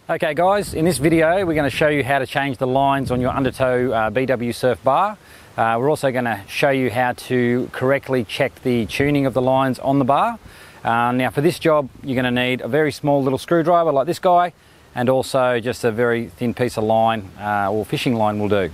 Okay guys, in this video we're going to show you how to change the lines on your undertow BWSurf bar. We're also going to show you how to correctly check the tuning of the lines on the bar. Now for this job you're going to need a very small little screwdriver like this guy, and also just a very thin piece of line or fishing line will do.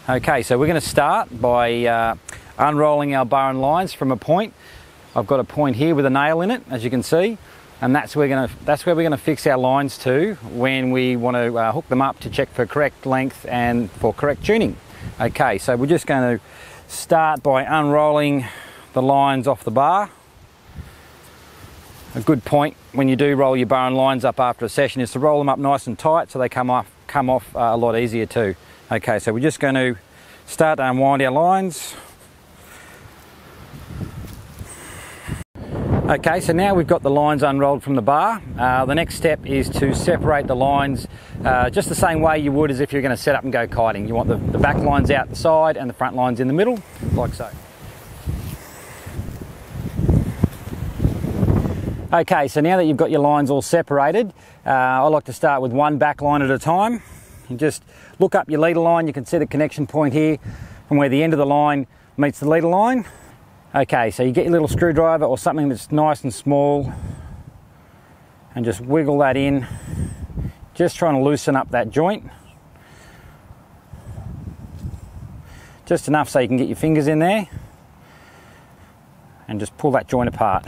Okay, so we're going to start by unrolling our bar and lines from a point. I've got a point here with a nail in it, as you can see. And that's where we're going to fix our lines to when we want to hook them up to check for correct length and for correct tuning. Okay, so we're just going to start by unrolling the lines off the bar. A good point when you do roll your bar and lines up after a session is to roll them up nice and tight so they come off a lot easier too. Okay, so we're just going to start to unwind our lines. Okay, so now we've got the lines unrolled from the bar. The next step is to separate the lines just the same way you would as if you're going to set up and go kiting. You want the back lines out the side and the front lines in the middle, like so. Okay, so now that you've got your lines all separated, I like to start with one back line at a time. You just look up your leader line. You can see the connection point here from where the end of the line meets the leader line. Okay, so you get your little screwdriver or something that's nice and small and just wiggle that in, just trying to loosen up that joint. Just enough so you can get your fingers in there and just pull that joint apart.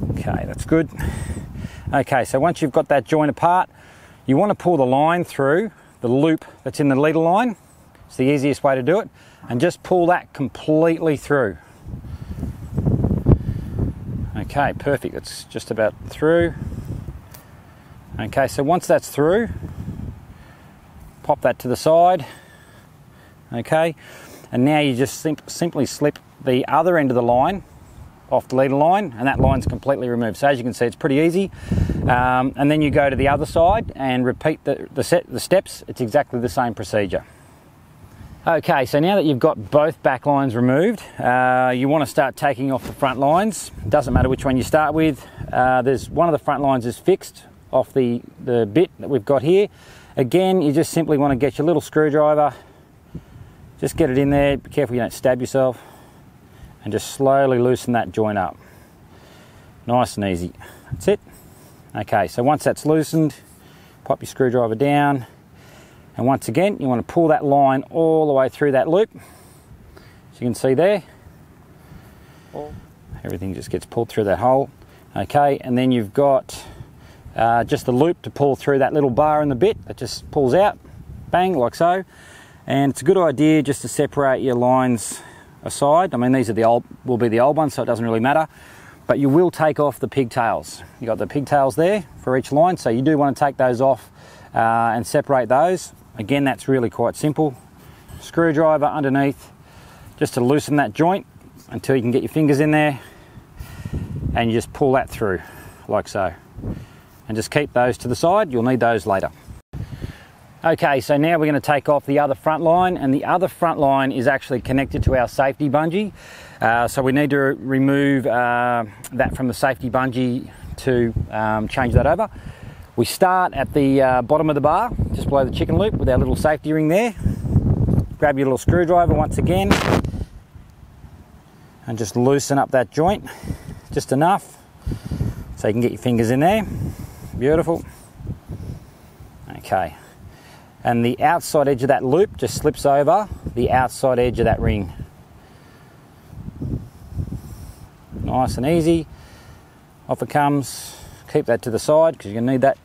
Okay, that's good. Okay, so once you've got that joint apart, you want to pull the line through the loop that's in the leader line. It's the easiest way to do it. And just pull that completely through. Okay, perfect. It's just about through. Okay, so once that's through, pop that to the side. Okay, and now you just simply slip the other end of the line off the leader line, and that line's completely removed. So as you can see, it's pretty easy. And then you go to the other side and repeat the steps. It's exactly the same procedure. Okay, so now that you've got both back lines removed, you want to start taking off the front lines. Doesn't matter which one you start with. There's one of the front lines is fixed off the bit that we've got here. Again, you just simply want to get your little screwdriver, just get it in there, be careful you don't stab yourself, and just slowly loosen that joint up. Nice and easy. That's it. Okay, so once that's loosened, pop your screwdriver down. And once again, you want to pull that line all the way through that loop. As you can see there, everything just gets pulled through that hole. Okay, and then you've got just the loop to pull through that little bar in the bit that just pulls out, bang, like so. And it's a good idea just to separate your lines aside. I mean, these are will be the old ones, so it doesn't really matter. But you will take off the pigtails. You've got the pigtails there for each line, so you do want to take those off and separate those. Again, that's really quite simple. Screwdriver underneath just to loosen that joint until you can get your fingers in there, and you just pull that through like so. And just keep those to the side, you'll need those later. Okay, so now we're going to take off the other front line, and the other front line is actually connected to our safety bungee. So we need to remove that from the safety bungee to change that over. We start at the bottom of the bar, just below the chicken loop with our little safety ring there. Grab your little screwdriver once again and just loosen up that joint, just enough so you can get your fingers in there. Beautiful. Okay, and the outside edge of that loop just slips over the outside edge of that ring. Nice and easy. Off it comes. Keep that to the side because you're going to need that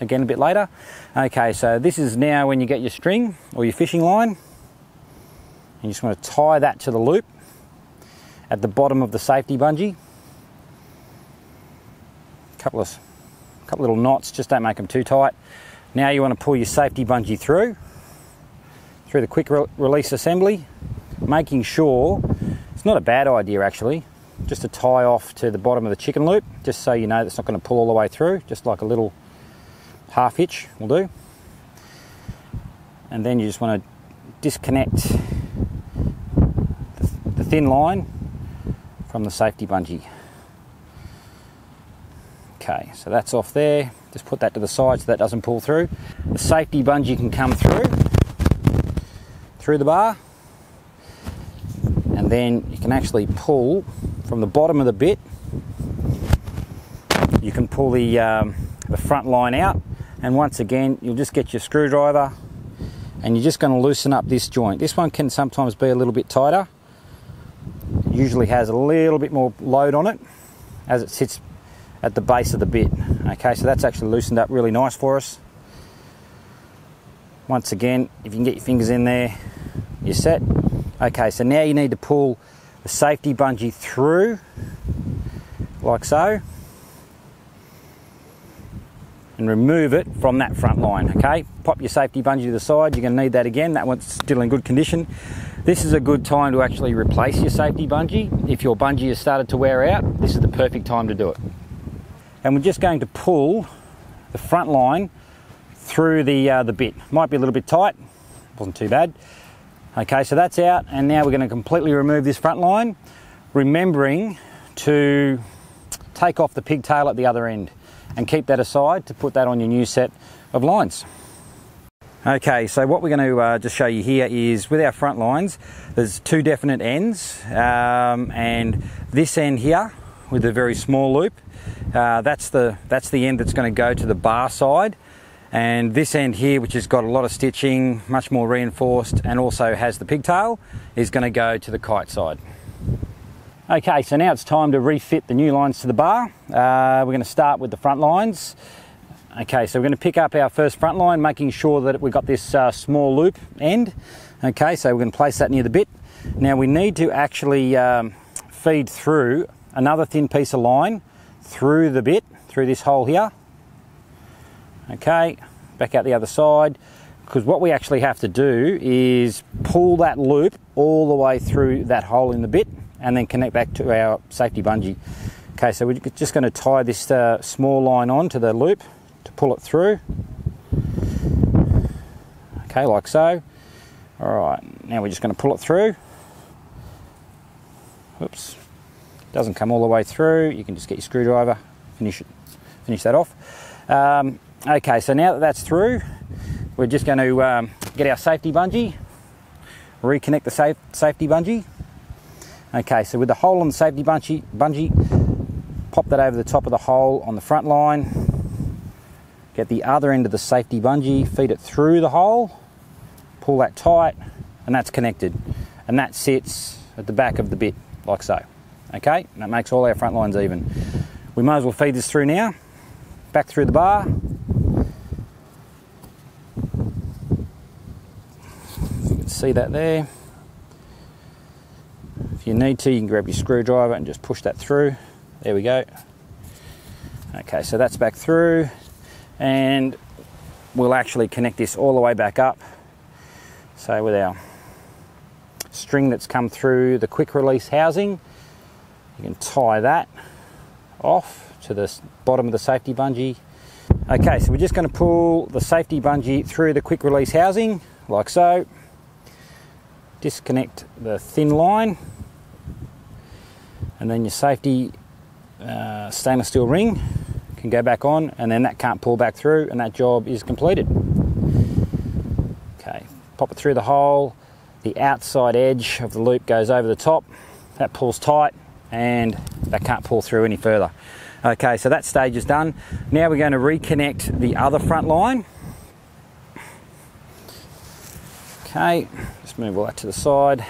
again a bit later. Okay, so this is now when you get your string or your fishing line. You just want to tie that to the loop at the bottom of the safety bungee. Couple little knots, just don't make them too tight. Now you want to pull your safety bungee through the quick release assembly, making sure, it's not a bad idea actually, just to tie off to the bottom of the chicken loop, just so you know that's not going to pull all the way through, just like a little half hitch will do. And then you just want to disconnect the thin line from the safety bungee. Okay, so that's off there. Just put that to the side so that doesn't pull through. The safety bungee can come through the bar, and then you can actually pull from the bottom of the bit. You can pull the front line out, and once again you'll just get your screwdriver and you're just going to loosen up this joint. This one can sometimes be a little bit tighter, usually has a little bit more load on it as it sits at the base of the bit. Okay, so that's actually loosened up really nice for us. Once again, if you can get your fingers in there, you're set. Okay, so now you need to pull the safety bungee through, like so, and remove it from that front line. Okay, pop your safety bungee to the side. You're going to need that again. That one's still in good condition. This is a good time to actually replace your safety bungee. If your bungee has started to wear out, this is the perfect time to do it. And we're just going to pull the front line through the bit. Might be a little bit tight, wasn't too bad. Okay, so that's out, and now we're going to completely remove this front line, remembering to take off the pigtail at the other end and keep that aside to put that on your new set of lines. Okay, so what we're going to just show you here is with our front lines, there's two definite ends, and this end here with a very small loop, that's the end that's going to go to the bar side, and this end here, which has got a lot of stitching, much more reinforced, and also has the pigtail, is going to go to the kite side. Okay, so now it's time to refit the new lines to the bar. We're going to start with the front lines. Okay, so we're going to pick up our first front line, making sure that we've got this small loop end. Okay, so we're going to place that near the bit. Now we need to actually feed through another thin piece of line through the bit, through this hole here. Okay, back out the other side, because what we actually have to do is pull that loop all the way through that hole in the bit and then connect back to our safety bungee. Okay, so we're just going to tie this small line on to the loop to pull it through. Okay, like so. All right, now we're just going to pull it through. Oops, doesn't come all the way through. You can just get your screwdriver, finish that off. Okay, so now that that's through, we're just going to get our safety bungee, reconnect the safety bungee. Okay, so with the hole on the safety bungee, pop that over the top of the hole on the front line, get the other end of the safety bungee, feed it through the hole, pull that tight, and that's connected. And that sits at the back of the bit, like so. Okay, and that makes all our front lines even. We might as well feed this through now, back through the bar. You can see that there. If you need to, you can grab your screwdriver and just push that through. There we go. Okay, so that's back through, and we'll actually connect this all the way back up. So with our string that's come through the quick release housing, you can tie that off to the bottom of the safety bungee. Okay, so we're just going to pull the safety bungee through the quick release housing, like so. Disconnect the thin line, and then your safety stainless steel ring can go back on, and then that can't pull back through, and that job is completed. Okay, pop it through the hole. The outside edge of the loop goes over the top. That pulls tight, and that can't pull through any further. Okay, so that stage is done. Now we're going to reconnect the other front line. Okay, just move all that to the side.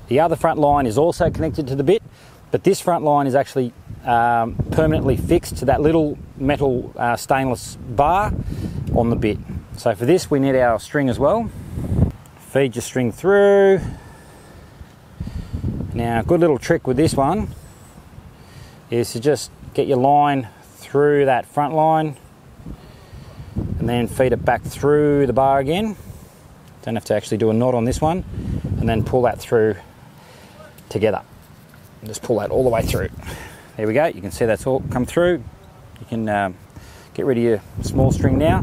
The other front line is also connected to the bit, but this front line is actually permanently fixed to that little metal stainless bar on the bit. So for this we need our string as well. Feed your string through. Now a good little trick with this one is to just get your line through that front line and then feed it back through the bar again. Don't have to actually do a knot on this one, and then pull that through together. And just pull that all the way through. There we go, you can see that's all come through. You can get rid of your small string now.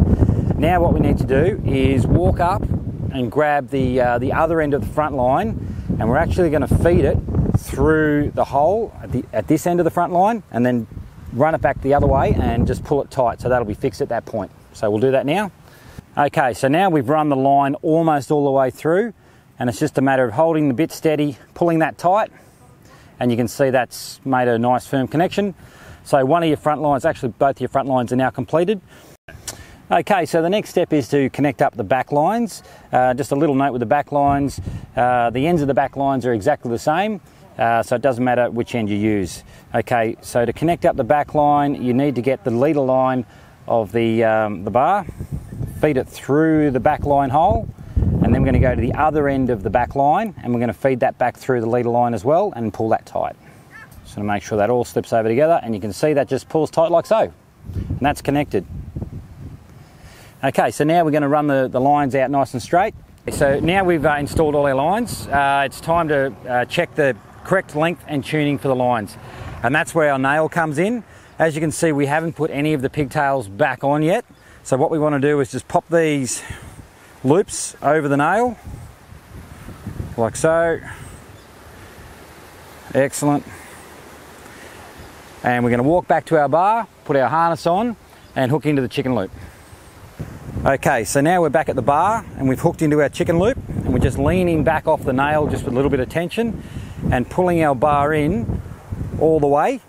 Now what we need to do is walk up and grab the other end of the front line, and we're actually going to feed it through the hole at this end of the front line, and then run it back the other way and just pull it tight, so that'll be fixed at that point. So we'll do that now. Okay, so now we've run the line almost all the way through, and it's just a matter of holding the bit steady, pulling that tight, and you can see that's made a nice firm connection. So one of your front lines, actually both of your front lines are now completed. Okay, so the next step is to connect up the back lines. Just a little note with the back lines, the ends of the back lines are exactly the same, so it doesn't matter which end you use. Okay, so to connect up the back line, you need to get the leader line of the bar, feed it through the back line hole, and then we're going to go to the other end of the back line, and we're going to feed that back through the leader line as well and pull that tight. Just going to make sure that all slips over together, and you can see that just pulls tight like so, and that's connected. Okay, so now we're going to run the lines out nice and straight. So now we've installed all our lines, it's time to check the correct length and tuning for the lines, and that's where our nail comes in. As you can see, we haven't put any of the pigtails back on yet, so what we want to do is just pop these loops over the nail like so. Excellent. And we're going to walk back to our bar, put our harness on and hook into the chicken loop. Okay, so now we're back at the bar and we've hooked into our chicken loop, and we're just leaning back off the nail just with a little bit of tension and pulling our bar in all the way,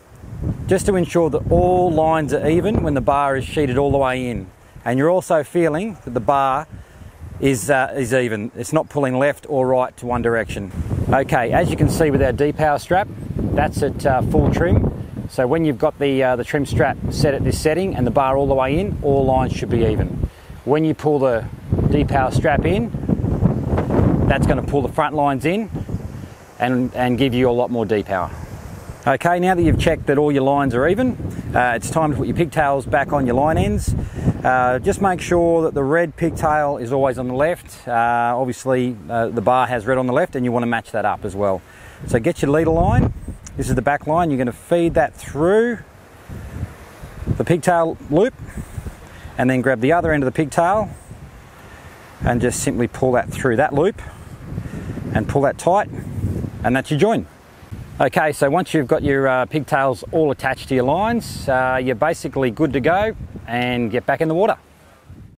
just to ensure that all lines are even when the bar is sheeted all the way in. And you're also feeling that the bar is even. It's not pulling left or right to one direction. Okay, as you can see with our depower strap, that's at full trim. So when you've got the trim strap set at this setting and the bar all the way in, all lines should be even. When you pull the depower strap in, that's going to pull the front lines in and give you a lot more depower. Okay, now that you've checked that all your lines are even, it's time to put your pigtails back on your line ends. Just make sure that the red pigtail is always on the left. Obviously the bar has red on the left and you want to match that up as well. So get your leader line, this is the back line, you're going to feed that through the pigtail loop, and then grab the other end of the pigtail and just simply pull that through that loop and pull that tight, and that's your join. Okay, so once you've got your pigtails all attached to your lines, you're basically good to go and get back in the water.